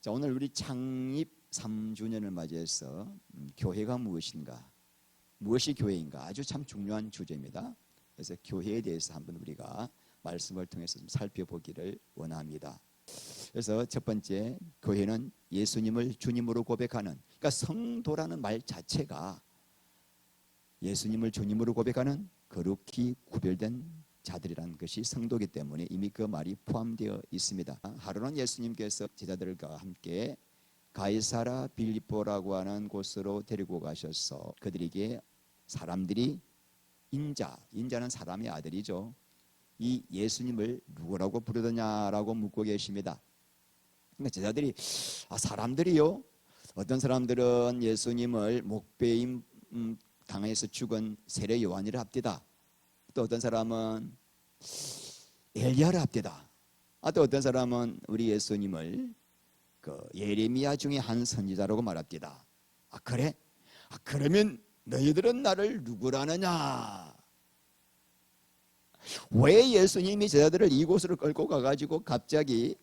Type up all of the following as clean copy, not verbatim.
자, 오늘 우리 창립 3주년을 맞이해서 교회가 무엇인가, 무엇이 교회인가 아주 참 중요한 주제입니다. 그래서 교회에 대해서 한번 우리가 말씀을 통해서 좀 살펴보기를 원합니다. 그래서 첫 번째, 교회는 예수님을 주님으로 고백하는, 그러니까 성도라는 말 자체가 예수님을 주님으로 고백하는 거룩히 구별된 자들이라는 것이 성도이기 때문에 이미 그 말이 포함되어 있습니다. 하루는 예수님께서 제자들과 함께 가이사라 빌립보라고 하는 곳으로 데리고 가셔서 그들에게 사람들이 인자는 사람의 아들이죠, 이 예수님을 누구라고 부르더냐라고 묻고 계십니다. 그러니까 제자들이 사람들이요, 어떤 사람들은 예수님을 목배임 당해서 죽은 세례 요한이라 합디다. 또 어떤 사람은 엘리야를 합디다. 또 어떤 사람은 우리 예수님을 예레미야 중에 한 선지자라고 말합디다. 그래? 그러면 너희들은 나를 누구라느냐? 왜 예수님이 제자들을 이곳으로 끌고 가가지고 갑자기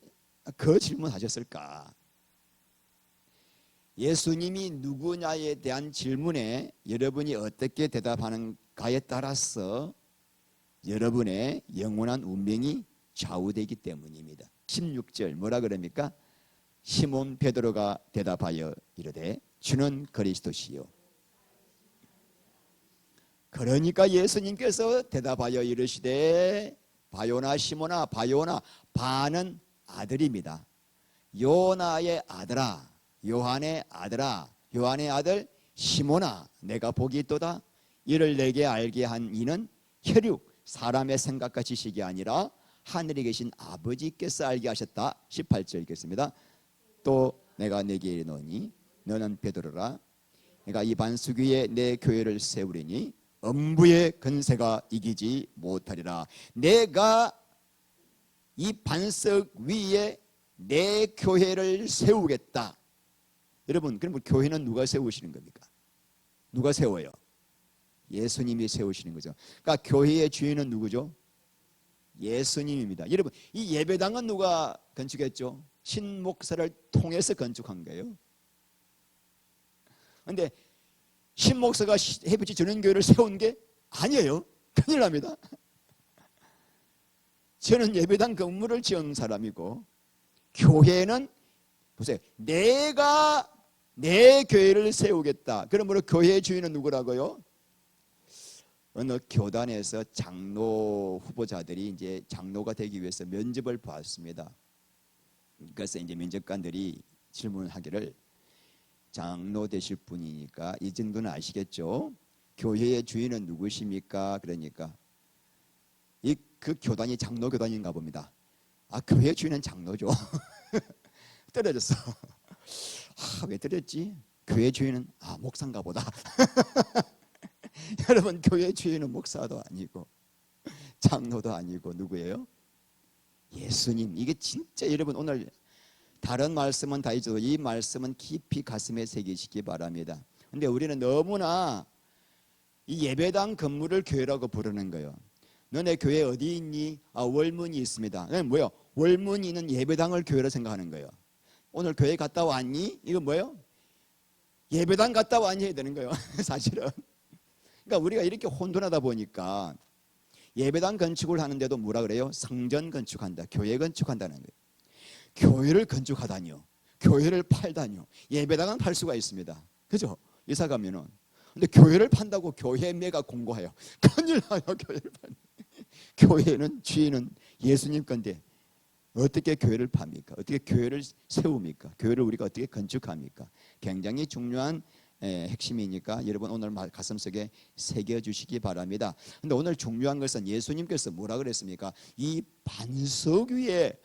그 질문하셨을까? 예수님이 누구냐에 대한 질문에 여러분이 어떻게 대답하는가에 따라서 여러분의 영원한 운명이 좌우되기 때문입니다. 16절 뭐라 그럽니까? 시몬 베드로가 대답하여 이르되 주는 그리스도시요. 그러니까 예수님께서 대답하여 이르시되 바요나 시몬아, 바요나, 바는 아들입니다. 요나의 아들아, 요한의 아들아, 요한의 아들 시몬아, 내가 복이 있도다. 이를 내게 알게 한 이는 혈육 사람의 생각과 지식이 아니라 하늘에 계신 아버지께서 알게 하셨다. 18절 읽겠습니다. 또 내가 내게 이르노니 너는 베드로라. 내가 이 반석 위에 내 교회를 세우리니 음부의 근세가 이기지 못하리라. 내가 이 반석 위에 내 교회를 세우겠다. 여러분, 그럼 교회는 누가 세우시는 겁니까? 누가 세워요? 예수님이 세우시는 거죠. 그러니까 교회의 주인은 누구죠? 예수님입니다. 여러분, 이 예배당은 누가 건축했죠? 신목사를 통해서 건축한 거예요. 그런데 신목사가 해비치 전원교회를 세운 게 아니에요. 큰일 납니다. 저는 예배당 건물을 지은 사람이고, 교회는 보세요, 내가 내 교회를 세우겠다. 그러므로 교회의 주인은 누구라고요? 어느 교단에서 장로 후보자들이 이제 장로가 되기 위해서 면접을 봤습니다. 그래서 이제 면접관들이 질문하기를, 장로 되실 분이니까 이 정도는 아시겠죠? 교회의 주인은 누구십니까? 그러니까 그 교단이 장로 교단인가 봅니다. 교회 주인은 장로죠. 떨어졌어. 왜 떨어졌지? 교회 주인은 목사인가 보다. 여러분, 교회 주인은 목사도 아니고 장로도 아니고 누구예요? 예수님. 이게 진짜 여러분, 오늘 다른 말씀은 다 잊어도 이 말씀은 깊이 가슴에 새기시기 바랍니다. 근데 우리는 너무나 이 예배당 건물을 교회라고 부르는 거예요. 너네 교회 어디 있니? 월문이 있습니다. 뭐예요? 월문이는 예배당을 교회로 생각하는 거예요. 오늘 교회 갔다 왔니? 이거 뭐예요? 예배당 갔다 왔니? 해야 되는 거예요. 사실은. 그러니까 우리가 이렇게 혼돈하다 보니까 예배당 건축을 하는데도 뭐라 그래요? 성전 건축한다, 교회 건축한다는 거예요. 교회를 건축하다니요, 교회를 팔다니요. 예배당은 팔 수가 있습니다. 그죠? 이사 가면은. 근데 교회를 판다고 교회 매가 공고해요. 큰일 나요. 교회를 판다. 교회는 주인은 예수님 건데 어떻게 교회를 팝니까? 어떻게 교회를 세웁니까? 교회를 우리가 어떻게 건축합니까? 굉장히 중요한 핵심이니까 여러분 오늘 가슴속에 새겨주시기 바랍니다. 근데 오늘 중요한 것은 예수님께서 뭐라 그랬습니까? 이 반석 위에,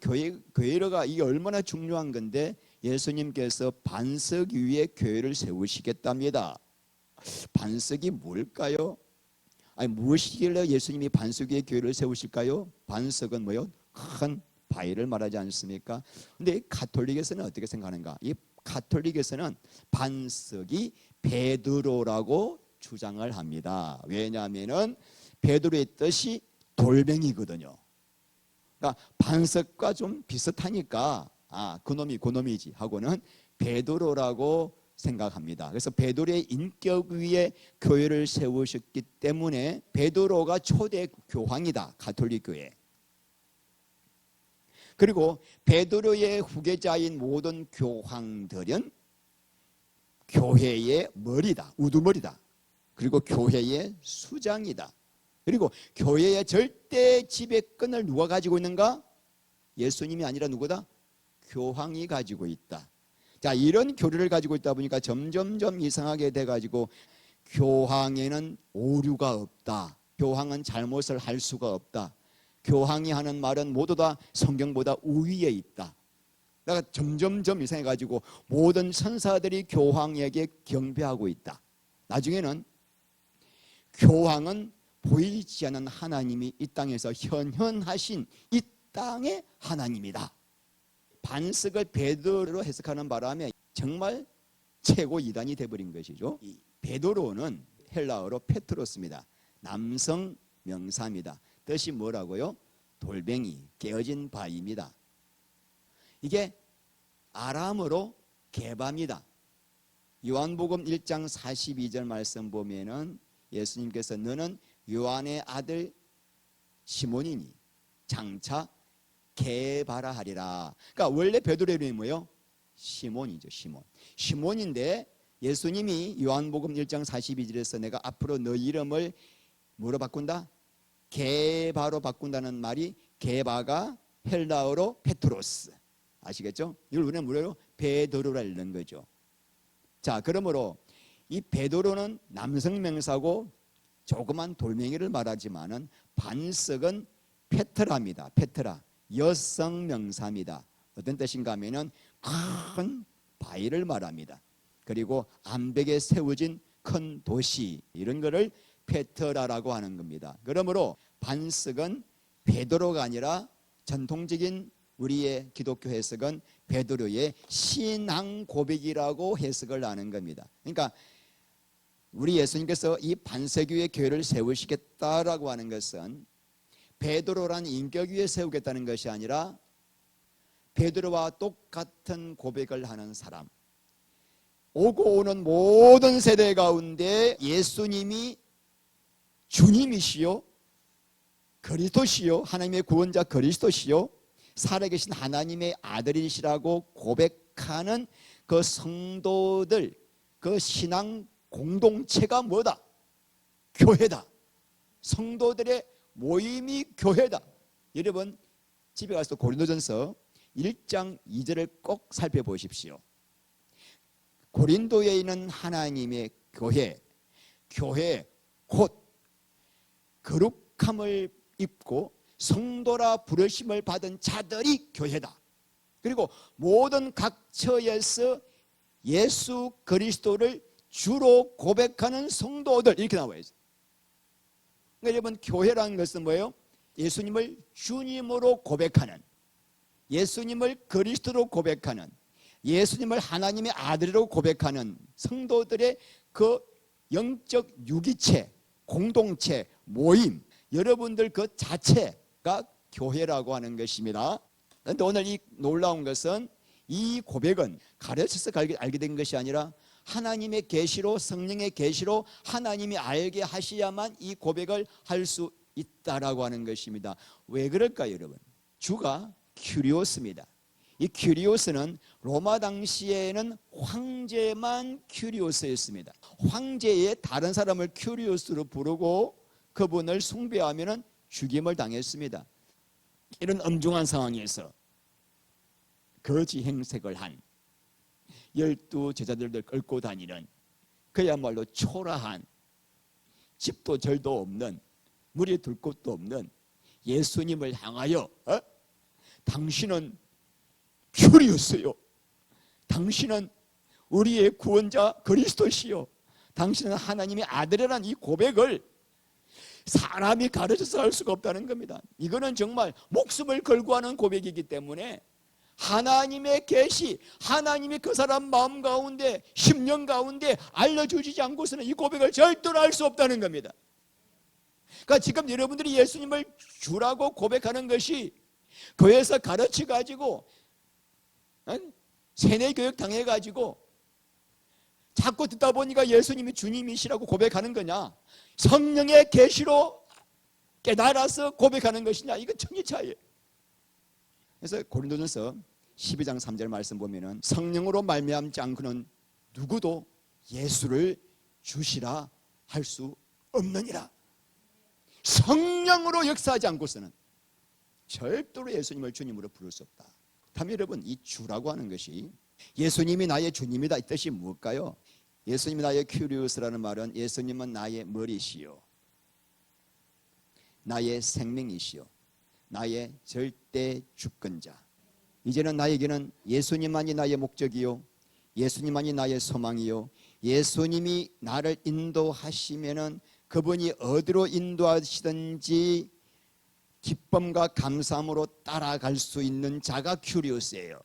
교회가 이게 얼마나 중요한 건데 예수님께서 반석 위에 교회를 세우시겠답니다. 반석이 뭘까요? 무엇이길래 예수님이 반석 위에 교회를 세우실까요? 반석은 뭐요? 큰 바위를 말하지 않습니까? 근데 가톨릭에서는 어떻게 생각하는가? 이 가톨릭에서는 반석이 베드로라고 주장을 합니다. 왜냐하면 베드로의 뜻이 돌멩이거든요. 그러니까 반석과 좀 비슷하니까 그놈이지 하고는 베드로라고 생각합니다. 그래서 베드로의 인격 위에 교회를 세우셨기 때문에 베드로가 초대 교황이다, 가톨릭 교회. 그리고 베드로의 후계자인 모든 교황들은 교회의 머리다, 우두머리다. 그리고 교회의 수장이다. 그리고 교회의 절대 지배권을 누가 가지고 있는가? 예수님이 아니라 누구다? 교황이 가지고 있다. 자, 이런 교리를 가지고 있다 보니까 점점점 이상하게 돼가지고 교황에는 오류가 없다. 교황은 잘못을 할 수가 없다. 교황이 하는 말은 모두 다 성경보다 우위에 있다. 그러니까 점점점 이상해가지고 모든 천사들이 교황에게 경배하고 있다. 나중에는 교황은 보이지 않는 하나님이 이 땅에서 현현하신 이 땅의 하나님이다. 반석을 베드로로 해석하는 바람에 정말 최고 이단이 되어버린 것이죠. 이 베드로는 헬라어로 페트로스입니다. 남성 명사입니다. 뜻이 뭐라고요? 돌멩이, 깨어진 바위입니다. 이게 아람어로 개바입니다. 요한복음 1장 42절 말씀 보면은 예수님께서 너는 요한의 아들 시몬이니 장차 개바라 하리라. 그러니까 원래 베드로의 이름이 뭐예요? 시몬이죠. 시몬인데 예수님이 요한복음 1장 42절에서 내가 앞으로 너 이름을 뭐로 바꾼다? 개바로 바꾼다는 말이 개바가 헬라어로 페트로스. 아시겠죠? 이걸 우리는 뭐래요? 베드로라 읽는 거죠. 자, 그러므로 이 베드로는 남성 명사고 조그만 돌멩이를 말하지만은 반석은 페트라입니다. 페트라. 여성 명사입니다. 어떤 뜻인가 하면은 큰 바위를 말합니다. 그리고 암벽에 세워진 큰 도시, 이런 거를 페트라라고 하는 겁니다. 그러므로 반석은 베드로가 아니라 전통적인 우리의 기독교 해석은 베드로의 신앙 고백이라고 해석을 하는 겁니다. 그러니까 우리 예수님께서 이 반석 위에 교회를 세우시겠다라고 하는 것은 베드로란 인격 위에 세우겠다는 것이 아니라 베드로와 똑같은 고백을 하는 사람, 오고 오는 모든 세대 가운데 예수님이 주님이시요 그리스도시요 하나님의 구원자 그리스도시요 살아계신 하나님의 아들이시라고 고백하는 그 성도들, 그 신앙 공동체가 뭐다? 교회다. 성도들의 모임이 교회다. 여러분 집에 가서 고린도전서 1장 2절을 꼭 살펴보십시오. 고린도에 있는 하나님의 교회 곧 거룩함을 입고 성도라 부르심을 받은 자들이 교회다. 그리고 모든 각처에서 예수 그리스도를 주로 고백하는 성도들, 이렇게 나와 있어요. 그러니까 여러분 교회라는 것은 뭐예요? 예수님을 주님으로 고백하는, 예수님을 그리스도로 고백하는, 예수님을 하나님의 아들로 고백하는 성도들의 그 영적 유기체, 공동체, 모임, 여러분들 그 자체가 교회라고 하는 것입니다. 그런데 오늘 이 놀라운 것은 이 고백은 가르쳐서 알게 된 것이 아니라 하나님의 계시로, 성령의 계시로 하나님이 알게 하셔야만 이 고백을 할 수 있다라고 하는 것입니다. 왜 그럴까요, 여러분? 주가 큐리오스입니다. 이 큐리오스는 로마 당시에는 황제만 큐리오스였습니다. 황제의 다른 사람을 큐리오스로 부르고 그분을 숭배하면 죽임을 당했습니다. 이런 엄중한 상황에서 거지 행색을 한 12 제자들을 끌고 다니는 그야말로 초라한, 집도 절도 없는, 물이 둘 곳도 없는 예수님을 향하여 당신은 큐리오스요, 당신은 우리의 구원자 그리스도시요, 당신은 하나님의 아들이라는 이 고백을 사람이 가르쳐서 할 수가 없다는 겁니다. 이거는 정말 목숨을 걸고 하는 고백이기 때문에 하나님의 계시, 하나님이 그 사람 마음 가운데, 심령 가운데 알려주지 않고서는 이 고백을 절대로 할 수 없다는 겁니다. 그러니까 지금 여러분들이 예수님을 주라고 고백하는 것이 교회에서 가르쳐 가지고 세뇌 교육 당해가지고 자꾸 듣다 보니까 예수님이 주님이시라고 고백하는 거냐, 성령의 계시로 깨달아서 고백하는 것이냐, 이건 천지 차이예요. 그래서 고린도전서 12장 3절 말씀 보면은 성령으로 말미암지 않고는 누구도 예수를 주시라 할 수 없느니라. 성령으로 역사하지 않고서는 절대로 예수님을 주님으로 부를 수 없다. 다음 여러분, 이 주라고 하는 것이 예수님이 나의 주님이다, 이 뜻이 무엇일까요? 예수님이 나의 큐리우스라는 말은 예수님은 나의 머리시요, 나의 생명이시요, 나의 절대 주권자. 이제는 나에게는 예수님만이 나의 목적이요, 예수님만이 나의 소망이요, 예수님이 나를 인도하시면은 그분이 어디로 인도하시든지 기쁨과 감사함으로 따라갈 수 있는 자가 큐리오스예요.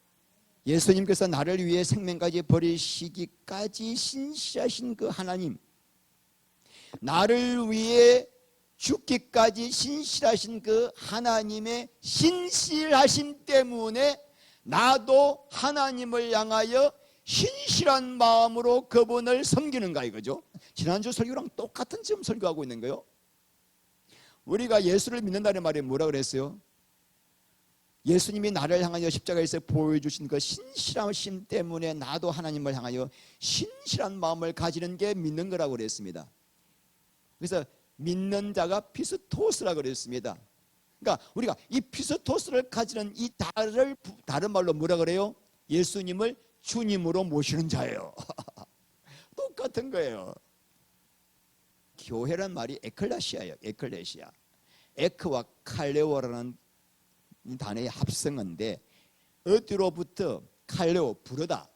예수님께서 나를 위해 생명까지 버리시기까지 신실하신 그 하나님, 나를 위해 죽기까지 신실하신 그 하나님의 신실하심 때문에 나도 하나님을 향하여 신실한 마음으로 그분을 섬기는가 이거죠. 지난주 설교랑 똑같은 지금 설교하고 있는 거예요. 우리가 예수를 믿는다는 말이 뭐라 그랬어요? 예수님이 나를 향하여 십자가에서 보여주신 그 신실하심 때문에 나도 하나님을 향하여 신실한 마음을 가지는 게 믿는 거라고 그랬습니다. 그래서 믿는 자가 피스토스라고 그랬습니다. 그러니까 우리가 이 피스토스를 가지는 이 다른 말로 뭐라 그래요? 예수님을 주님으로 모시는 자예요. 똑같은 거예요. 교회란 말이 에클레시아예요. 에클레시아. 에크와 칼레오라는 단어의 합성어인데 어디로부터 칼레오, 부르다.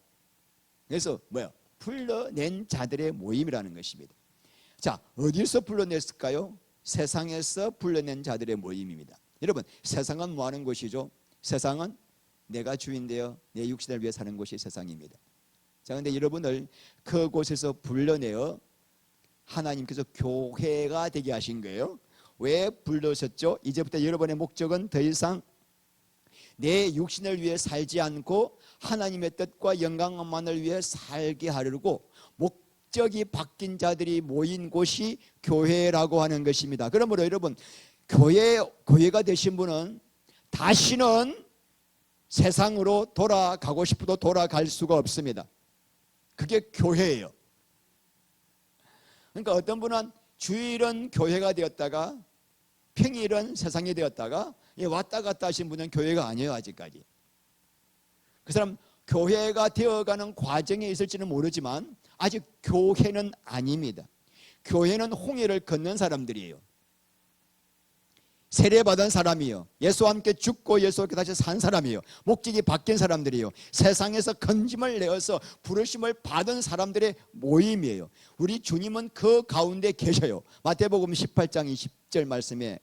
그래서 뭐야? 불러낸 자들의 모임이라는 것입니다. 자, 어디서 불러냈을까요? 세상에서 불러낸 자들의 모임입니다. 여러분, 세상은 뭐 하는 곳이죠? 세상은 내가 주인되어 내 육신을 위해 사는 곳이 세상입니다. 자, 근데 여러분을 그곳에서 불러내어 하나님께서 교회가 되게 하신 거예요. 왜 불러셨죠? 이제부터 여러분의 목적은 더 이상 내 육신을 위해 살지 않고 하나님의 뜻과 영광만을 위해 살게 하려고 목적이 바뀐 자들이 모인 곳이 교회라고 하는 것입니다. 그러므로 여러분, 교회가 되신 분은 다시는 세상으로 돌아가고 싶어도 돌아갈 수가 없습니다. 그게 교회예요. 그러니까 어떤 분은 주일은 교회가 되었다가 평일은 세상이 되었다가 왔다 갔다 하신 분은 교회가 아니에요. 아직까지 그 사람 교회가 되어가는 과정에 있을지는 모르지만 아직 교회는 아닙니다. 교회는 홍해를 건넌 사람들이에요. 세례받은 사람이요, 예수와 함께 죽고 예수와 함께 다시 산 사람이에요. 목적이 바뀐 사람들이에요. 세상에서 건짐을 내어서 부르심을 받은 사람들의 모임이에요. 우리 주님은 그 가운데 계셔요. 마태복음 18장 20절 말씀에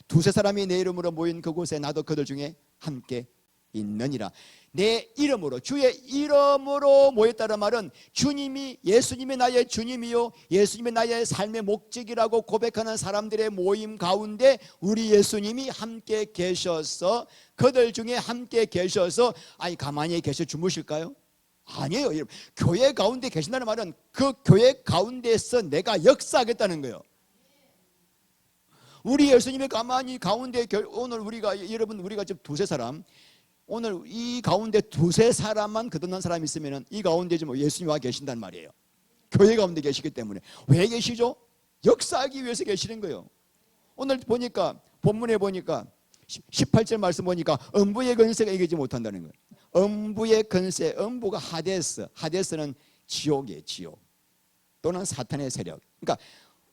두세 사람이 내 이름으로 모인 그곳에 나도 그들 중에 함께 있느니라. 내 이름으로, 주의 이름으로 모였다는 말은 주님이, 예수님이 나의 주님이요, 예수님이 나의 삶의 목적이라고 고백하는 사람들의 모임 가운데 우리 예수님이 함께 계셔서, 그들 중에 함께 계셔서 가만히 계셔 주무실까요? 아니에요. 여러분, 교회 가운데 계신다는 말은 그 교회 가운데서 내가 역사하겠다는 거예요. 우리 예수님이 가만히 가운데, 오늘 우리가 지금 두세 사람, 오늘 이 가운데 두세 사람만 거듭난 사람이 있으면 이 가운데 지금 예수님이 와 계신단 말이에요. 교회 가운데 계시기 때문에. 왜 계시죠? 역사하기 위해서 계시는 거예요. 오늘 보니까 본문에 보니까 18절 말씀 보니까 음부의 권세가 이기지 못한다는 거예요. 음부의 권세, 음부가 하데스, 하데스는 지옥이에요. 지옥 또는 사탄의 세력. 그러니까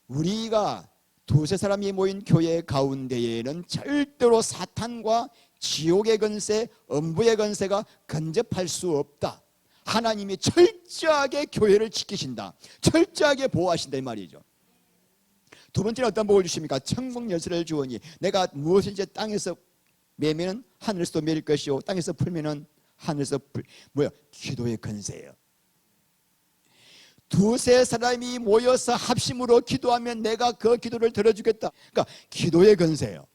우리가 두세 사람이 모인 교회 가운데에는 절대로 사탄과 지옥의 권세, 음부의 권세가 근접할 수 없다. 하나님이 철저하게 교회를 지키신다. 철저하게 보호하신다 이 말이죠. 두 번째는 어떤 복을 주십니까? 천국 열쇠를 주오니 내가 무엇인지 땅에서 매면은 하늘에서도 매일 것이요 땅에서 풀면은 하늘에서 기도의 권세예요. 두세 사람이 모여서 합심으로 기도하면 내가 그 기도를 들어주겠다. 그러니까 기도의 권세예요.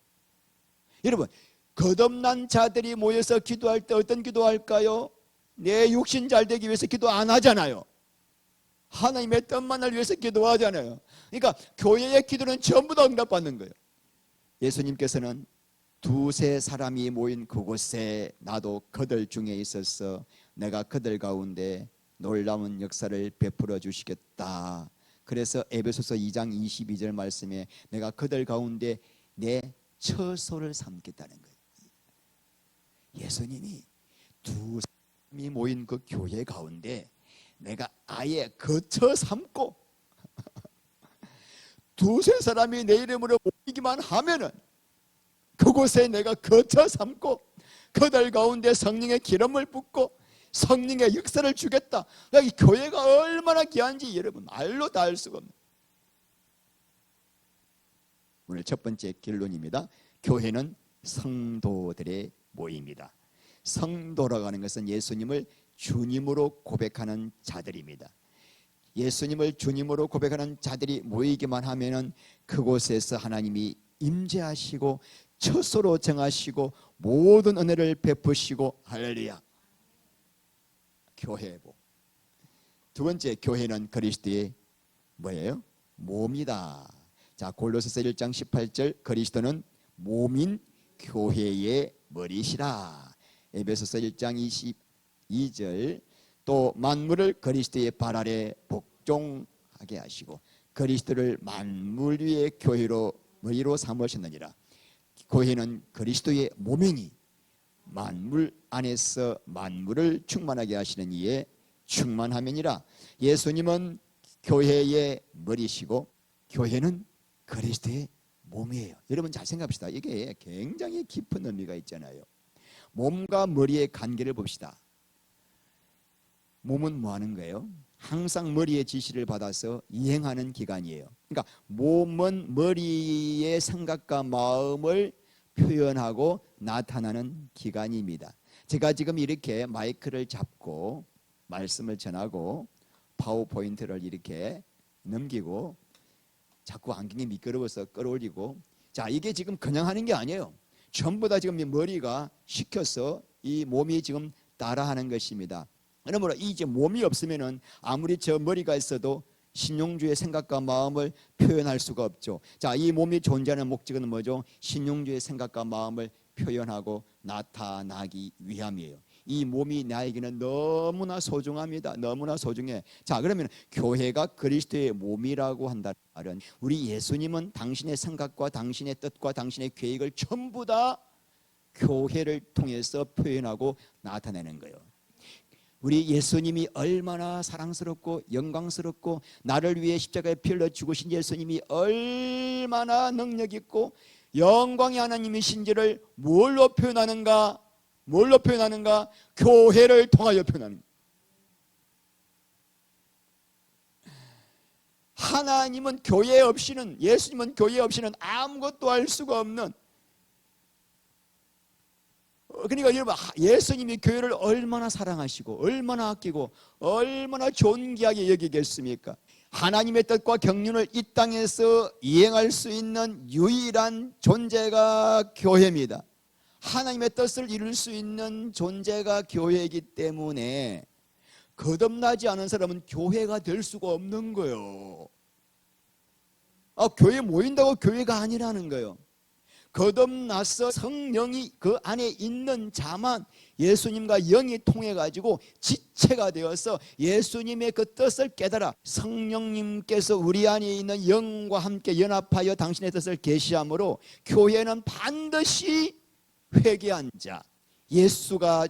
여러분, 거듭난 자들이 모여서 기도할 때 어떤 기도할까요? 내 육신 잘 되기 위해서 기도 안 하잖아요. 하나님의 뜻만을 위해서 기도하잖아요. 그러니까 교회의 기도는 전부 다 응답받는 거예요. 예수님께서는 두세 사람이 모인 그곳에 나도 그들 중에 있어서 내가 그들 가운데 놀라운 역사를 베풀어 주시겠다. 그래서 에베소서 2장 22절 말씀에 내가 그들 가운데 내 처소를 삼겠다는 거예요. 예수님이 두 사람이 모인 그 교회 가운데 내가 아예 거처 삼고 두세 사람이 내 이름으로 모이기만 하면은 그곳에 내가 거처 삼고 그들 가운데 성령의 기름을 붓고 성령의 역사를 주겠다. 이 교회가 얼마나 귀한지 여러분 말로 다 알 수가 없는. 오늘 첫 번째 결론입니다. 교회는 성도들의 모임이다. 성도라고 하는 것은 예수님을 주님으로 고백하는 자들입니다. 예수님을 주님으로 고백하는 자들이 모이기만 하면은 그곳에서 하나님이 임재하시고 처소로 정하시고 모든 은혜를 베푸시고 할렐루야. 교회고. 두 번째, 교회는 그리스도의 뭐예요? 몸이다. 자, 골로새서 1장 18절 그리스도는 몸인 교회의 머리시라. 에베소서 1장 22절 또 만물을 그리스도의 발 아래 복종하게 하시고 그리스도를 만물 위의 교회로 머리로 삼으셨느니라. 교회는 그리스도의 몸이니 만물 안에서 만물을 충만하게 하시는 이에 충만하면이라. 예수님은 교회의 머리시고 교회는 그리스도의 몸이에요. 여러분 잘 생각합시다. 이게 굉장히 깊은 의미가 있잖아요. 몸과 머리의 관계를 봅시다. 몸은 뭐 하는 거예요? 항상 머리의 지시를 받아서 이행하는 기관이에요. 그러니까 몸은 머리의 생각과 마음을 표현하고 나타나는 기관입니다. 제가 지금 이렇게 마이크를 잡고 말씀을 전하고 파워포인트를 이렇게 넘기고 자꾸 안경이 미끄러워서 끌어올리고, 자, 이게 지금 그냥 하는 게 아니에요. 전부 다 지금 머리가 시켜서 이 몸이 지금 따라하는 것입니다. 그러므로 이제 몸이 없으면은 아무리 저 머리가 있어도 신용주의 생각과 마음을 표현할 수가 없죠. 자, 이 몸이 존재하는 목적은 뭐죠? 신용주의 생각과 마음을 표현하고 나타나기 위함이에요. 이 몸이 나에게는 너무나 소중합니다. 너무나 소중해. 자, 그러면 교회가 그리스도의 몸이라고 한다는 말은 우리 예수님은 당신의 생각과 당신의 뜻과 당신의 계획을 전부 다 교회를 통해서 표현하고 나타내는 거예요. 우리 예수님이 얼마나 사랑스럽고 영광스럽고 나를 위해 십자가에 피 흘려 죽으신 예수님이 얼마나 능력 있고 영광의 하나님이신지를 뭘로 표현하는가? 뭘로 표현하는가? 교회를 통하여 표현하는 거예요. 하나님은 교회 없이는, 예수님은 교회 없이는 아무것도 할 수가 없는, 그러니까 여러분 예수님이 교회를 얼마나 사랑하시고 얼마나 아끼고 얼마나 존귀하게 여기겠습니까? 하나님의 뜻과 경륜을 이 땅에서 이행할 수 있는 유일한 존재가 교회입니다. 하나님의 뜻을 이룰 수 있는 존재가 교회이기 때문에 거듭나지 않은 사람은 교회가 될 수가 없는 거예요. 교회 모인다고 교회가 아니라는 거예요. 거듭나서 성령이 그 안에 있는 자만 예수님과 영이 통해 가지고 지체가 되어서 예수님의 그 뜻을 깨달아 성령님께서 우리 안에 있는 영과 함께 연합하여 당신의 뜻을 계시함으로 교회는 반드시 회개한 자, 예수가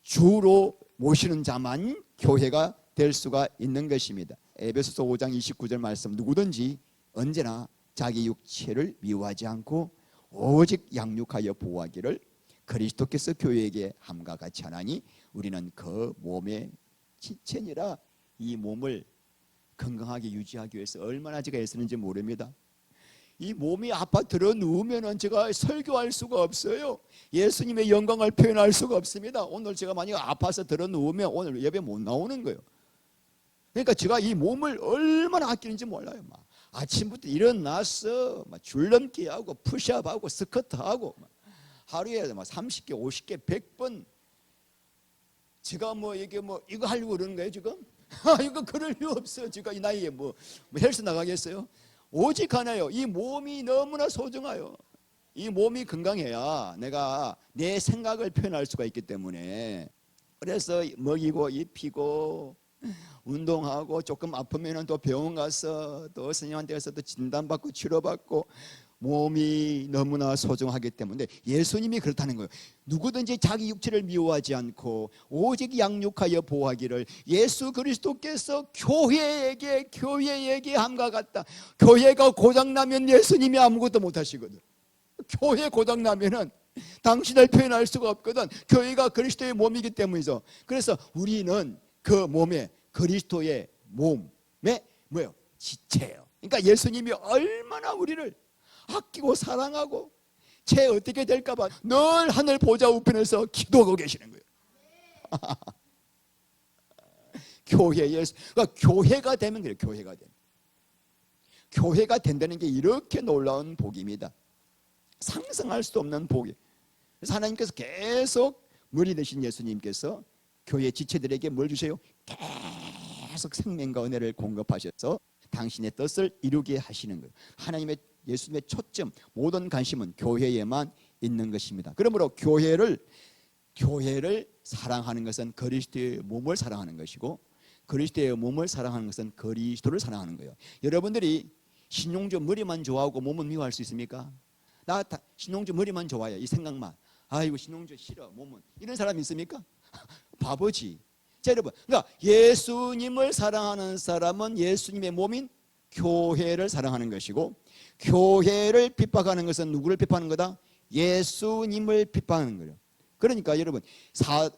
주로 모시는 자만 교회가 될 수가 있는 것입니다. 에베소서 5장 29절 말씀, 누구든지 언제나 자기 육체를 미워하지 않고 오직 양육하여 보호하기를 그리스도께서 교회에게 함과 같이 하나니 우리는 그 몸의 지체니라. 이 몸을 건강하게 유지하기 위해서 얼마나 제가 애쓰는지 모릅니다. 이 몸이 아파 들어 누우면은 제가 설교할 수가 없어요. 예수님의 영광을 표현할 수가 없습니다. 오늘 제가 만약 아파서 들어 누우면 오늘 예배 못 나오는 거예요. 그러니까 제가 이 몸을 얼마나 아끼는지 몰라요. 막 아침부터 일어나서 막 줄넘기 하고 푸시업하고 스쿼트 하고 하루에 막 30개, 50개, 100번 제가 뭐 이게 뭐 이거 하려고 그러는 거예요 지금? 이거 그럴 리 없어요. 제가 이 나이에 뭐 헬스 나가겠어요? 오직 하나요. 이 몸이 너무나 소중해요. 이 몸이 건강해야 내가 내 생각을 표현할 수가 있기 때문에, 그래서 먹이고 입히고 운동하고 조금 아프면 또 병원 가서 또 선생님한테 가서 또 진단받고 치료받고, 몸이 너무나 소중하기 때문에 예수님이 그렇다는 거예요. 누구든지 자기 육체를 미워하지 않고 오직 양육하여 보호하기를 예수 그리스도께서 교회에게 함과 같다. 교회가 고장나면 예수님이 아무것도 못하시거든. 교회 고장나면은 당신을 표현할 수가 없거든. 교회가 그리스도의 몸이기 때문이죠. 그래서 우리는 그 몸에, 그리스도의 몸에 뭐예요? 지체예요. 그러니까 예수님이 얼마나 우리를 아끼고 사랑하고 쟤 어떻게 될까봐 늘 하늘 보좌 우편에서 기도하고 계시는 거예요. 교회에, 그러니까 교회가 되면 그래요. 교회가 되면, 교회가 된다는 게 이렇게 놀라운 복입니다. 상상할 수 없는 복이. 그래서 하나님께서 계속 머리 되신 예수님께서 교회 지체들에게 뭘 주세요? 계속 생명과 은혜를 공급하셔서 당신의 뜻을 이루게 하시는 거예요. 하나님의, 예수님의 초점, 모든 관심은 교회에만 있는 것입니다. 그러므로 교회를 사랑하는 것은 그리스도의 몸을 사랑하는 것이고, 그리스도의 몸을 사랑하는 것은 그리스도를 사랑하는 거예요. 여러분들이 신용주 머리만 좋아하고 몸은 미워할 수 있습니까? 나 신용주 머리만 좋아해, 이 생각만. 아이고 신용주 싫어, 몸은. 이런 사람 있습니까? 바보지. 자, 여러분, 그러니까 예수님을 사랑하는 사람은 예수님의 몸인 교회를 사랑하는 것이고, 교회를 핍박하는 것은 누구를 핍박하는 거다? 예수님을 핍박하는 거예요. 그러니까 여러분,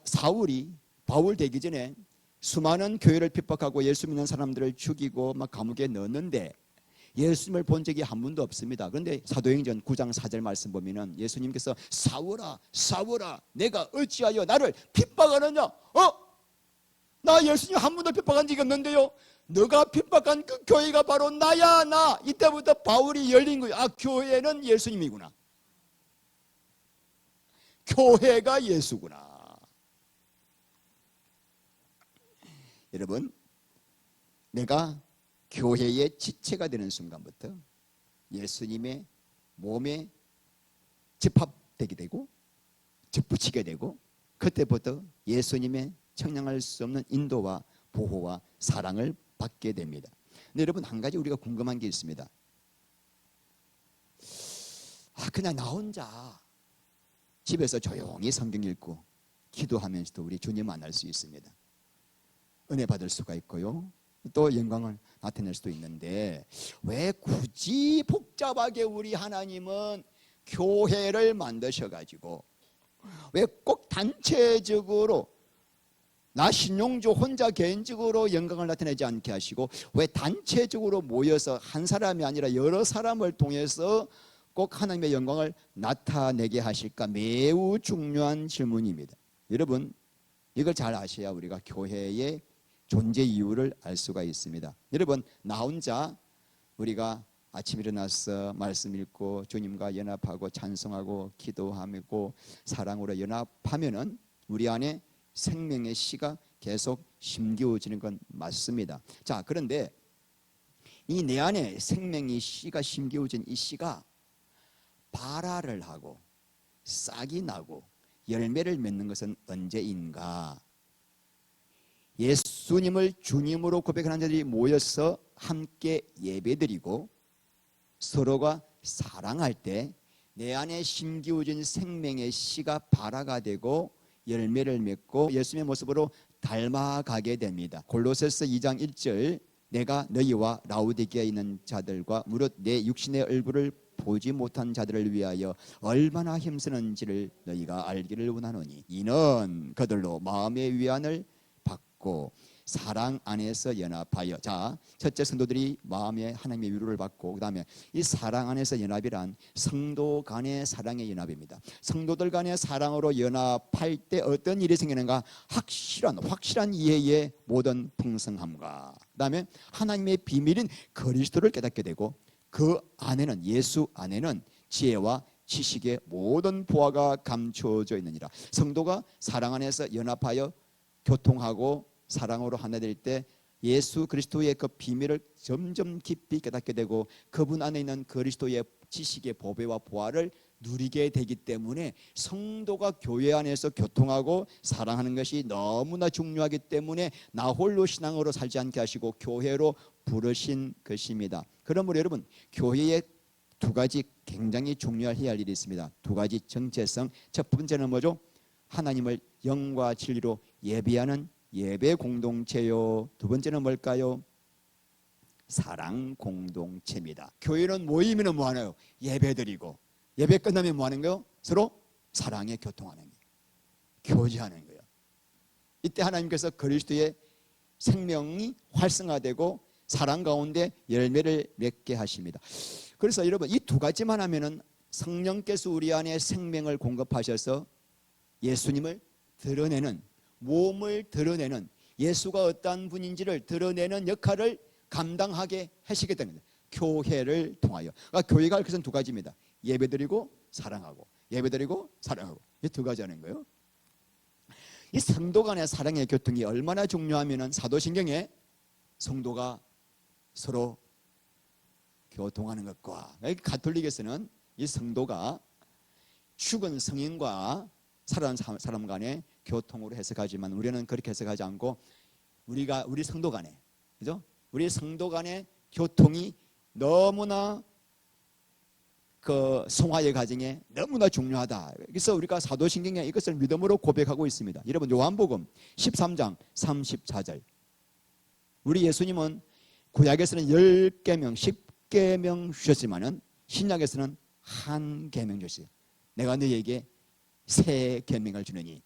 사울이 바울 되기 전에 수많은 교회를 핍박하고 예수 믿는 사람들을 죽이고 막 감옥에 넣었는데 예수님을 본 적이 한 번도 없습니다. 그런데 사도행전 9장 4절 말씀 보면은 예수님께서 사울아 사울아 내가 어찌하여 나를 핍박하느냐? 나 예수님 한 번도 핍박한 적이 없는데요. 너가 핍박한 그 교회가 바로 나야, 나. 이때부터 바울이 열린 거예요. 아, 교회는 예수님이구나. 교회가 예수구나. 여러분, 내가 교회의 지체가 되는 순간부터 예수님의 몸에 집합되게 되고 접붙이게 되고, 그때부터 예수님의 청량할 수 없는 인도와 보호와 사랑을 받게 됩니다. 근데 여러분, 한 가지 우리가 궁금한 게 있습니다. 그냥 나 혼자 집에서 조용히 성경 읽고 기도하면서도 우리 주님 만날 수 있습니다. 은혜 받을 수가 있고요, 또 영광을 나타낼 수도 있는데, 왜 굳이 복잡하게 우리 하나님은 교회를 만드셔가지고 왜 꼭 단체적으로 나 신용주 혼자 개인적으로 영광을 나타내지 않게 하시고 왜 단체적으로 모여서 한 사람이 아니라 여러 사람을 통해서 꼭 하나님의 영광을 나타내게 하실까? 매우 중요한 질문입니다. 여러분, 이걸 잘 아셔야 우리가 교회의 존재 이유를 알 수가 있습니다. 여러분, 나 혼자 우리가 아침 일어나서 말씀 읽고 주님과 연합하고 찬송하고 기도하고 사랑으로 연합하면은 우리 안에 생명의 씨가 계속 심겨지는 건 맞습니다. 자, 그런데 이 내 안에 생명의 씨가 심겨진 이 씨가 발화를 하고 싹이 나고 열매를 맺는 것은 언제인가? 예수님을 주님으로 고백하는 자들이 모여서 함께 예배드리고 서로가 사랑할 때 내 안에 심겨진 생명의 씨가 발화가 되고 열매를 맺고 예수님의 모습으로 닮아가게 됩니다. 골로새서 2장 1절, 내가 너희와 라우디게아에 있는 자들과 무릇 내 육신의 얼굴을 보지 못한 자들을 위하여 얼마나 힘쓰는지를 너희가 알기를 원하노니 이는 그들로 마음의 위안을 받고 사랑 안에서 연합하여. 자, 첫째, 성도들이 마음의 하나님의 위로를 받고, 그 다음에 이 사랑 안에서 연합이란 성도 간의 사랑의 연합입니다. 성도들 간의 사랑으로 연합할 때 어떤 일이 생기는가? 확실한 이해의 모든 풍성함과, 그 다음에 하나님의 비밀인 그리스도를 깨닫게 되고, 그 안에는, 예수 안에는 지혜와 지식의 모든 보화가 감추어져 있느니라. 성도가 사랑 안에서 연합하여 교통하고 사랑으로 하나 될 때 예수 그리스도의 그 비밀을 점점 깊이 깨닫게 되고 그분 안에 있는 그리스도의 지식의 보배와 보화를 누리게 되기 때문에 성도가 교회 안에서 교통하고 사랑하는 것이 너무나 중요하기 때문에 나 홀로 신앙으로 살지 않게 하시고 교회로 부르신 것입니다. 그러므로 여러분, 교회에 두 가지 굉장히 중요해야 할 일이 있습니다. 두 가지 정체성. 첫 번째는 뭐죠? 하나님을 영과 진리로 예배하는 예배 공동체요. 두 번째는 뭘까요? 사랑 공동체입니다. 교회는 모이면 뭐 하나요? 예배 드리고, 예배 끝나면 뭐 하는 거요? 서로 사랑에 교통하는 거예요. 교제하는 거예요. 이때 하나님께서 그리스도의 생명이 활성화되고 사랑 가운데 열매를 맺게 하십니다. 그래서 여러분, 이 두 가지만 하면은 성령께서 우리 안에 생명을 공급하셔서 예수님을 드러내는, 몸을 드러내는, 예수가 어떠한 분인지를 드러내는 역할을 감당하게 하시게 됩니다. 교회를 통하여. 그러니까 교회가 할 것은 두 가지입니다. 예배드리고 사랑하고, 예배드리고 사랑하고. 이 두 가지 하는 거예요. 이 성도 간의 사랑의 교통이 얼마나 중요하면은 사도신경에 성도가 서로 교통하는 것과, 가톨릭에서는 이 성도가 죽은 성인과 살아난 사람 간의 교통으로 해석하지만 우리는 그렇게 해석하지 않고 우리 성도 간에, 그죠? 우리 성도 간의 교통이 너무나 그 성화의 과정에 너무나 중요하다. 그래서 우리가 사도신경에 이것을 믿음으로 고백하고 있습니다. 여러분, 요한복음 13장 34절. 우리 예수님은 구약에서는 10계명, 10계명 주셨지만은 신약에서는 한 계명 주셨어요. 내가 너희에게 새 계명을 주느니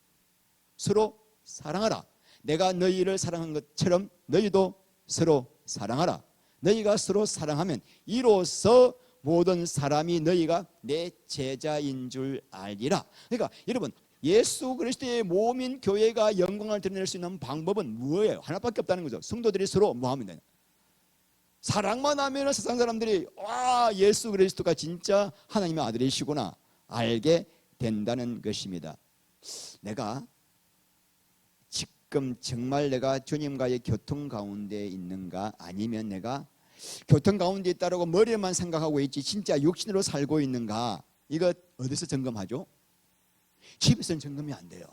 서로 사랑하라. 내가 너희를 사랑한 것처럼 너희도 서로 사랑하라. 너희가 서로 사랑하면 이로써 모든 사람이 너희가 내 제자인 줄 알리라. 그러니까 여러분, 예수 그리스도의 몸인 교회가 영광을 드러낼 수 있는 방법은 뭐예요? 하나밖에 없다는 거죠. 성도들이 서로 뭐 하면 되나? 사랑만 하면 세상 사람들이 예수 그리스도가 진짜 하나님의 아들이시구나 알게 된다는 것입니다. 내가 지금 정말 내가 주님과의 교통 가운데 있는가, 아니면 내가 교통 가운데 있다라고 머리에만 생각하고 있지 진짜 육신으로 살고 있는가? 이거 어디서 점검하죠? 집에서는 점검이 안 돼요.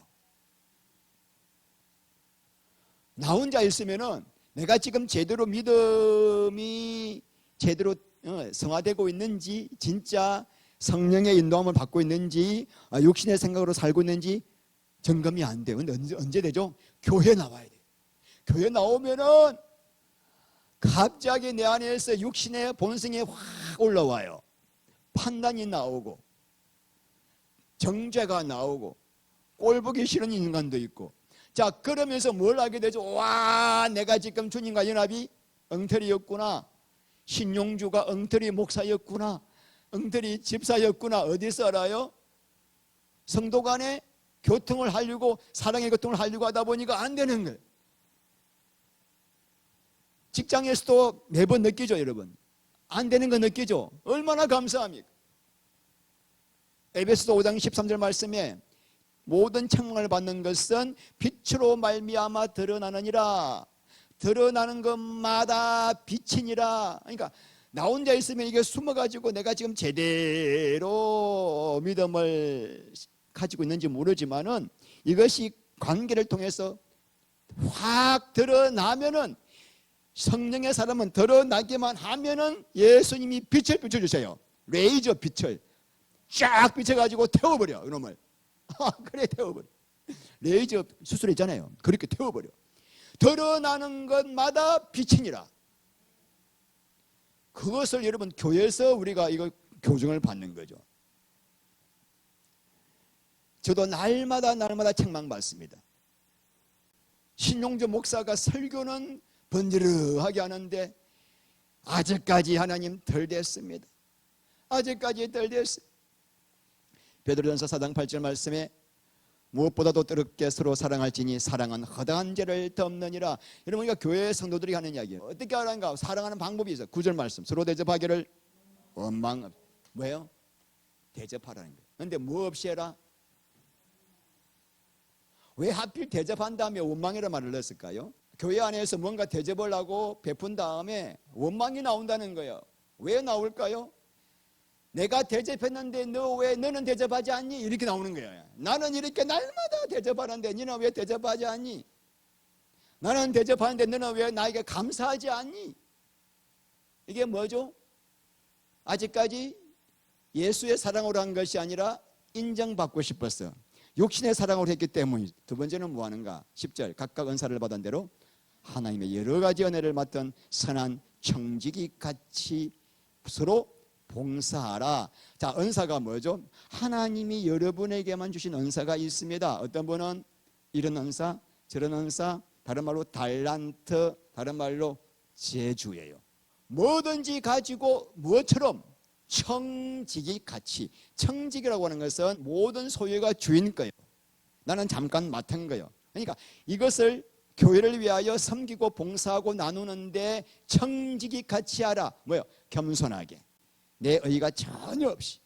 나 혼자 있으면은 내가 지금 제대로 믿음이 제대로 성화되고 있는지, 진짜 성령의 인도함을 받고 있는지, 육신의 생각으로 살고 있는지 점검이 안 돼요. 근데 언제 되죠? 교회 나와야 돼요. 교회 나오면은 갑자기 내 안에서 육신의 본성이 확 올라와요. 판단이 나오고 정죄가 나오고 꼴보기 싫은 인간도 있고. 자, 그러면서 뭘 하게 되죠? 내가 지금 주님과 연합이 엉터리였구나, 신용주가 엉터리 목사였구나, 엉터리 집사였구나. 어디서 알아요? 성도 간에 교통을 하려고, 사랑의 교통을 하려고 하다 보니까 안 되는 거예요. 직장에서도 매번 느끼죠, 여러분. 안 되는 거 느끼죠? 얼마나 감사합니까? 에베소서 5장 13절 말씀에 모든 책망을 받는 것은 빛으로 말미암아 드러나느니라. 드러나는 것마다 빛이니라. 그러니까 나 혼자 있으면 이게 숨어가지고 내가 지금 제대로 믿음을 가지고 있는지 모르지만은 이것이 관계를 통해서 확 드러나면은, 성령의 사람은 드러나기만 하면은 예수님이 빛을 비춰주세요. 레이저 빛을 쫙 비춰가지고 태워버려, 이놈을. 그래, 태워버려. 레이저 수술 있잖아요. 그렇게 태워버려. 드러나는 것마다 빛이니라. 그것을 여러분, 교회에서 우리가 이거 교정을 받는 거죠. 저도 날마다 책망받습니다. 신용조 목사가 설교는 번지르하게 하는데 아직까지 하나님 덜 됐습니다. 아직까지 덜 됐어요. 베드로전서 4장 8절 말씀에 무엇보다도 뜨겁게 서로 사랑할지니 사랑은 허다한 죄를 덮느니라. 여러분, 우리가 교회 성도들이 하는 이야기예요. 어떻게 하는가? 사랑하는 방법이 있어요. 9절 말씀, 서로 대접하기를 원망, 뭐예요? 대접하라는 거예요. 그런데 뭐 없이 해라? 왜 하필 대접한 다음에 원망이라는 말을 넣었을까요? 교회 안에서 뭔가 대접을 하고 베푼 다음에 원망이 나온다는 거예요. 왜 나올까요? 내가 대접했는데 너는 대접하지 않니? 이렇게 나오는 거예요. 나는 이렇게 날마다 대접하는데 너는 왜 대접하지 않니? 나는 대접하는데 너는 왜 나에게 감사하지 않니? 이게 뭐죠? 아직까지 예수의 사랑으로 한 것이 아니라 인정받고 싶었어. 육신의 사랑으로 했기 때문에. 두 번째는 뭐 하는가? 10절 각각 은사를 받은 대로 하나님의 여러 가지 은혜를 맡은 선한 청지기 같이 서로 봉사하라. 자, 은사가 뭐죠? 하나님이 여러분에게만 주신 은사가 있습니다. 어떤 분은 이런 은사, 저런 은사, 다른 말로 달란트, 다른 말로 재주예요. 뭐든지 가지고 무엇처럼 청지기 같이. 청지기라고 하는 것은 모든 소유가 주인 거예요. 나는 잠깐 맡은 거예요. 그러니까 이것을 교회를 위하여 섬기고 봉사하고 나누는데 청지기 같이 하라. 뭐요? 겸손하게, 내 의의가 전혀 없이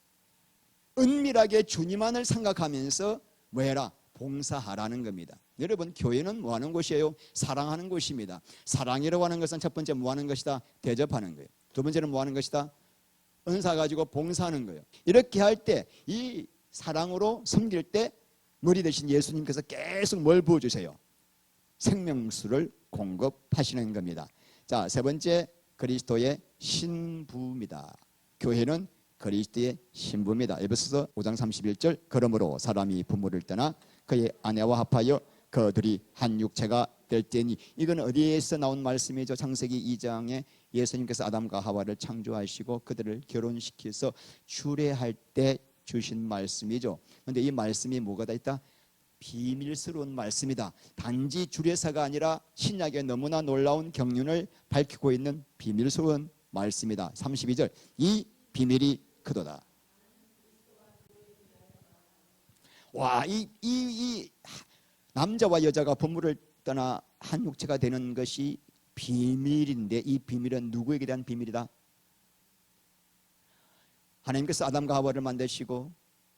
은밀하게 주님만을 생각하면서 뭐해라? 봉사하라는 겁니다. 여러분, 교회는 뭐 하는 곳이에요? 사랑하는 곳입니다. 사랑이라고 하는 것은 첫 번째 뭐 하는 것이다? 대접하는 거예요. 두 번째는 뭐 하는 것이다? 은사 가지고 봉사하는 거예요. 이렇게 할 때, 이 사랑으로 섬길 때 머리 대신 예수님께서 계속 뭘 부어주세요? 생명수를 공급하시는 겁니다. 자, 세 번째, 그리스도의 신부입니다. 교회는 그리스도의 신부입니다. 에베소서 5장 31절 그러므로 사람이 부모를 떠나 그의 아내와 합하여 그들이 한 육체가 될 때니. 이건 어디에서 나온 말씀이죠? 창세기 2장에 예수님께서 아담과 하와를 창조하시고 그들을 결혼시켜서 주례할 때 주신 말씀이죠. 그런데 이 말씀이 뭐가 다 있다? 비밀스러운 말씀이다. 단지 주례사가 아니라 신약의 너무나 놀라운 경륜을 밝히고 있는 비밀스러운 말씀이다. 32절 이 비밀이 크도다. 와, 이 남자와 여자가 부모를 떠나 한 육체가 되는 것이 비밀인데, 이 비밀은 누구에게 대한 비밀이다? 하나님께서 아담과 하와를 만드시고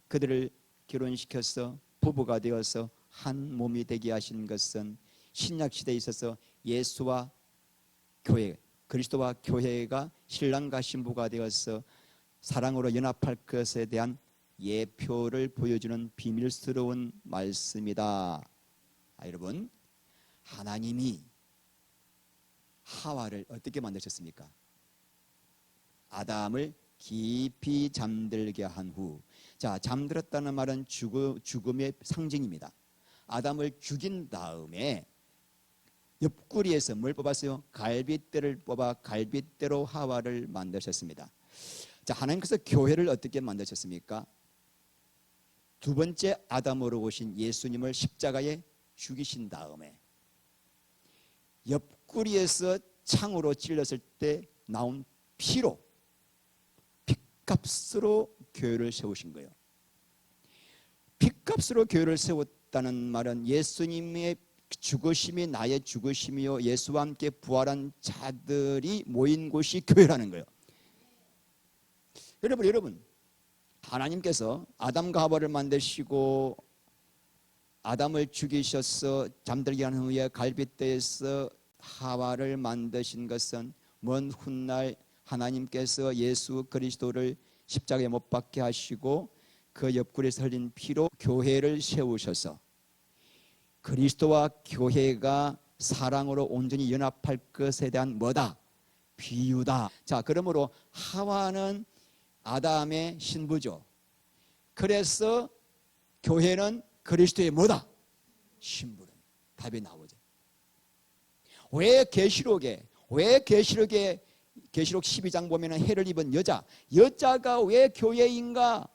그들을 결혼시켜서 부부가 되어서 한 몸이 되게 하신 것은 신약 시대에 있어서 예수와 교회, 그리스도와 교회가 신랑과 신부가 되어서 사랑으로 연합할 것에 대한 예표를 보여주는 비밀스러운 말씀이다. 여러분, 하나님이 하와를 어떻게 만드셨습니까? 아담을 깊이 잠들게 한 후, 자, 잠들었다는 말은 죽음의 상징입니다. 아담을 죽인 다음에 옆구리에서 뭘 뽑았어요? 갈빗대를 뽑아 갈빗대로 하와를 만드셨습니다. 자, 하나님께서 교회를 어떻게 만드셨습니까? 두 번째 아담으로 오신 예수님을 십자가에 죽이신 다음에 옆구리에서 창으로 찔렀을 때 나온 피로, 핏값으로 교회를 세우신 거예요. 핏값으로 교회를 세웠다는 말은 예수님의 죽으심이 나의 죽으심이요 예수와 함께 부활한 자들이 모인 곳이 교회라는 거예요. 여러분, 하나님께서 아담과 하와를 만드시고 아담을 죽이셔서 잠들게 한 후에 갈빗대에서 하와를 만드신 것은 먼 훗날 하나님께서 예수 그리스도를 십자가에 못 박게 하시고 그 옆구리에서 흘린 피로 교회를 세우셔서 그리스도와 교회가 사랑으로 온전히 연합할 것에 대한 뭐다? 비유다. 자, 그러므로 하와는 아담의 신부죠. 그래서 교회는 그리스도의 뭐다? 신부다. 답이 나오죠. 왜 계시록에 계시록 12장 보면은 해를 입은 여자가 왜 교회인가?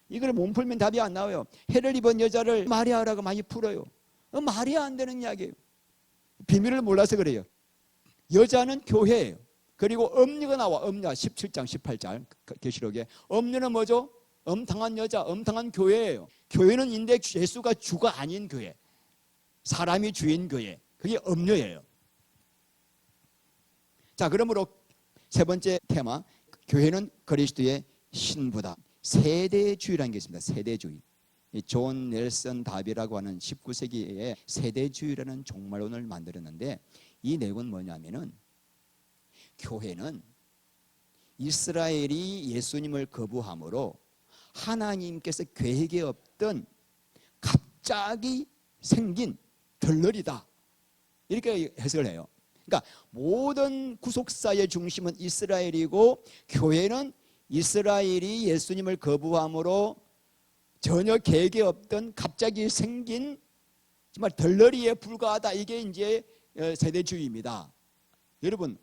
이걸 못 풀면 답이 안 나와요. 해를 입은 여자를 마리아라고 많이 풀어요. 말이 안 되는 이야기예요. 비밀을 몰라서 그래요. 여자는 교회예요. 그리고 엄녀가 나와. 엄녀 17장 18절 계시록에 엄녀는 뭐죠? 엄탕한 여자, 엄탕한 교회예요. 교회는 인데 예수가 주가 아닌 교회, 사람이 주인 교회, 그게 엄녀예요. 자, 그러므로 세 번째 테마, 교회는 그리스도의 신부다. 세대주의라는 게 있습니다. 세대주의. 이 존 넬슨 다비라고 하는 19세기에 세대주의라는 종말론을 만들었는데, 이 내용은 뭐냐면은 교회는 이스라엘이 예수님을 거부함으로 하나님께서 계획에 없던 갑자기 생긴 덜러리다, 이렇게 해석을 해요. 그러니까 모든 구속사의 중심은 이스라엘이고, 교회는 이스라엘이 예수님을 거부함으로 전혀 계획에 없던 갑자기 생긴 정말 덜러리에 불과하다. 이게 이제 세대주의입니다. 여러분,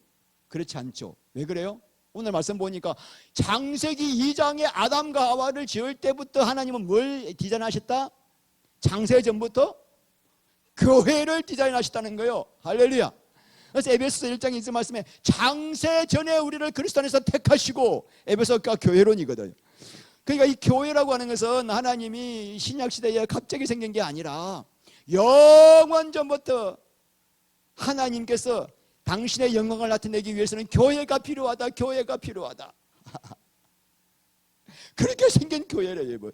그렇지 않죠? 왜 그래요? 오늘 말씀 보니까 창세기 2장에 아담과 하와를 지을 때부터 하나님은 뭘 디자인하셨다? 창세 전부터 교회를 디자인하셨다는 거예요. 할렐루야. 그래서 에베소서 1장에 있는 말씀에 창세 전에 우리를 그리스도 안에서 택하시고, 에베소가 교회론이거든요. 그러니까 이 교회라고 하는 것은 하나님이 신약시대에 갑자기 생긴 게 아니라 영원 전부터 하나님께서 당신의 영광을 나타내기 위해서는 교회가 필요하다, 교회가 필요하다. 그렇게 생긴 교회래, 여러분.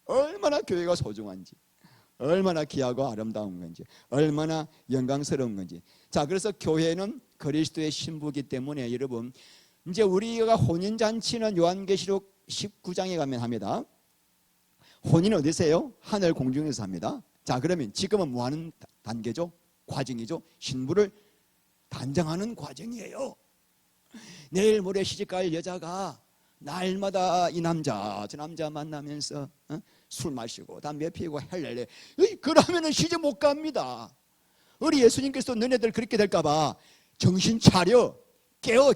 얼마나 교회가 소중한지, 얼마나 귀하고 아름다운 건지, 얼마나 영광스러운 건지. 자, 그래서 교회는 그리스도의 신부이기 때문에 여러분, 이제 우리가 혼인잔치는 요한계시록 19장에 가면 합니다. 혼인은 어디서요? 하늘 공중에서 합니다. 자, 그러면 지금은 뭐 하는 단계죠? 과정이죠. 신부를 단장하는 과정이에요. 내일 모레 시집갈 여자가 날마다 이 남자 저 남자 만나면서 술 마시고 담배 피우고 헬렐레, 그러면은 시집 못 갑니다. 우리 예수님께서 너네들 그렇게 될까봐 정신 차려, 깨어.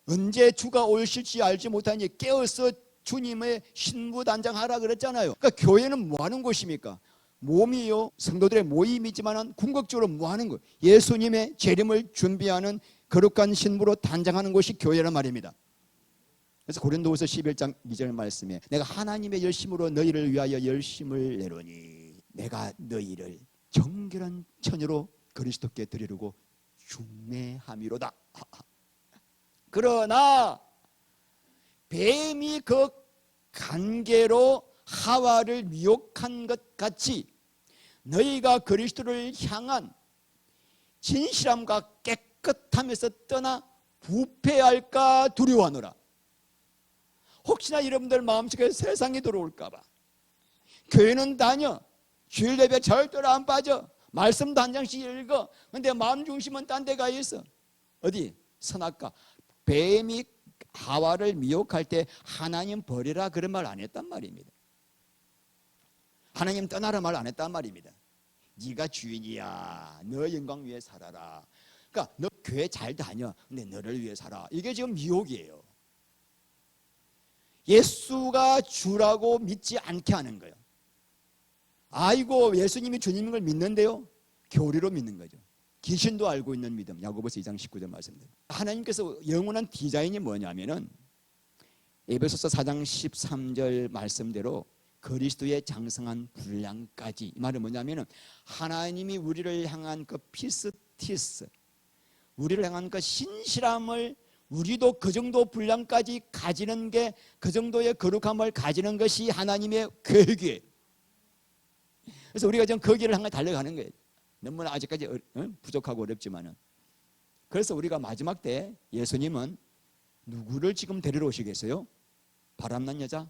언제 주가 오실지 알지 못하니 깨어서 주님의 신부 단장하라 그랬잖아요. 그러니까 교회는 뭐 하는 곳입니까? 몸이요, 성도들의 모임이지만 궁극적으로 뭐 하는 것? 예수님의 재림을 준비하는 거룩한 신부로 단장하는 곳이 교회란 말입니다. 그래서 고린도후서 11장 2절 말씀에 내가 하나님의 열심으로 너희를 위하여 열심을 내노니 내가 너희를 정결한 처녀로 그리스도께 드리려고 중매함이로다. 그러나 뱀이 그 간계로 하와를 미혹한 것 같이 너희가 그리스도를 향한 진실함과 깨끗함에서 떠나 부패할까 두려워하노라. 혹시나 여러분들 마음속에 세상이 들어올까봐 교회는 다녀, 주일 예배 절대로 안 빠져, 말씀도 한 장씩 읽어. 근데 마음 중심은 딴 데 가 있어. 어디? 선악과. 뱀이 하와를 미혹할 때 하나님 버리라 그런 말 안 했단 말입니다. 하나님 떠나라 말 안 했단 말입니다. 네가 주인이야, 너 영광 위에 살아라. 그러니까 너 교회 잘 다녀, 근데 너를 위해 살아. 이게 지금 미혹이에요. 예수가 주라고 믿지 않게 하는 거예요. 아이고, 예수님이 주님인 걸 믿는데요, 교리로 믿는 거죠. 귀신도 알고 있는 믿음. 야고보서 2장 19절 말씀입니다. 하나님께서 영원한 디자인이 뭐냐면은 에베소서 4장 13절 말씀대로 그리스도의 장성한 분량까지. 이 말은 뭐냐면은 하나님이 우리를 향한 그 피스티스, 우리를 향한 그 신실함을 우리도 그 정도 분량까지 가지는 게, 그 정도의 거룩함을 가지는 것이 하나님의 계획이에요. 그래서 우리가 지금 그 길을 향해 달려가는 거예요. 너무나 아직까지 부족하고 어렵지만은. 그래서 우리가 마지막 때 예수님은 누구를 지금 데리러 오시겠어요? 바람난 여자?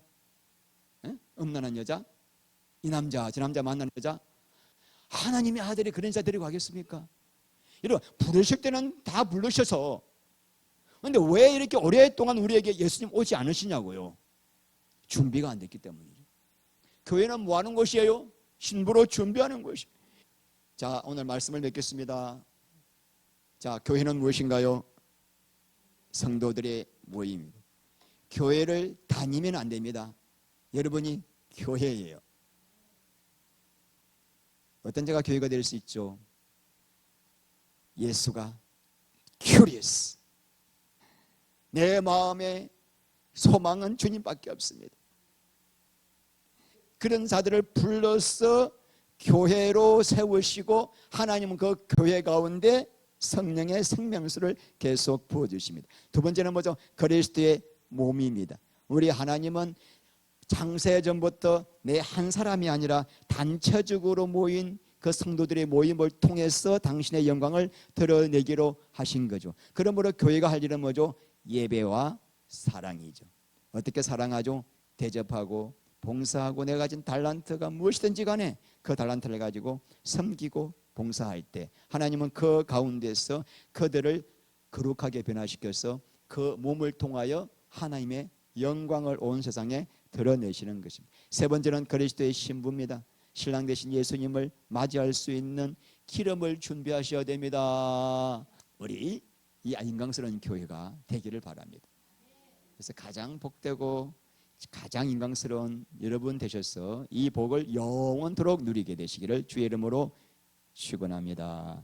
음란한 여자? 이 남자 저 남자 만나는 여자? 하나님의 아들이 그런 자 데리고 가겠습니까? 여러분, 부르실 때는 다 부르셔서, 그런데 왜 이렇게 오랫동안 우리에게 예수님 오지 않으시냐고요? 준비가 안 됐기 때문이죠. 교회는 뭐 하는 곳이에요? 신부로 준비하는 곳이에요. 자, 오늘 말씀을 맺겠습니다. 자, 교회는 무엇인가요? 성도들의 모임입니다. 교회를 다니면 안 됩니다. 여러분이 교회예요. 어떤 자가 교회가 될 수 있죠? 예수가 curious. 내 마음의 소망은 주님밖에 없습니다. 그런 자들을 불러서 교회로 세우시고 하나님은 그 교회 가운데 성령의 생명수를 계속 부어주십니다. 두 번째는 뭐죠? 그리스도의 몸입니다. 우리 하나님은 창세 전부터 내 한 사람이 아니라 단체적으로 모인 그 성도들의 모임을 통해서 당신의 영광을 드러내기로 하신 거죠. 그러므로 교회가 할 일은 뭐죠? 예배와 사랑이죠. 어떻게 사랑하죠? 대접하고 봉사하고 내가 가진 달란트가 무엇이든지 간에 그 달란트를 가지고 섬기고 봉사할 때 하나님은 그 가운데서 그들을 거룩하게 변화시켜서 그 몸을 통하여 하나님의 영광을 온 세상에 드러내시는 것입니다. 세 번째는 그리스도의 신부입니다. 신랑 되신 예수님을 맞이할 수 있는 기름을 준비하셔야 됩니다. 우리 이 인강스러운 교회가 되기를 바랍니다. 그래서 가장 복되고 가장 인강스러운 여러분 되셔서 이 복을 영원토록 누리게 되시기를 주의 이름으로 축원합니다.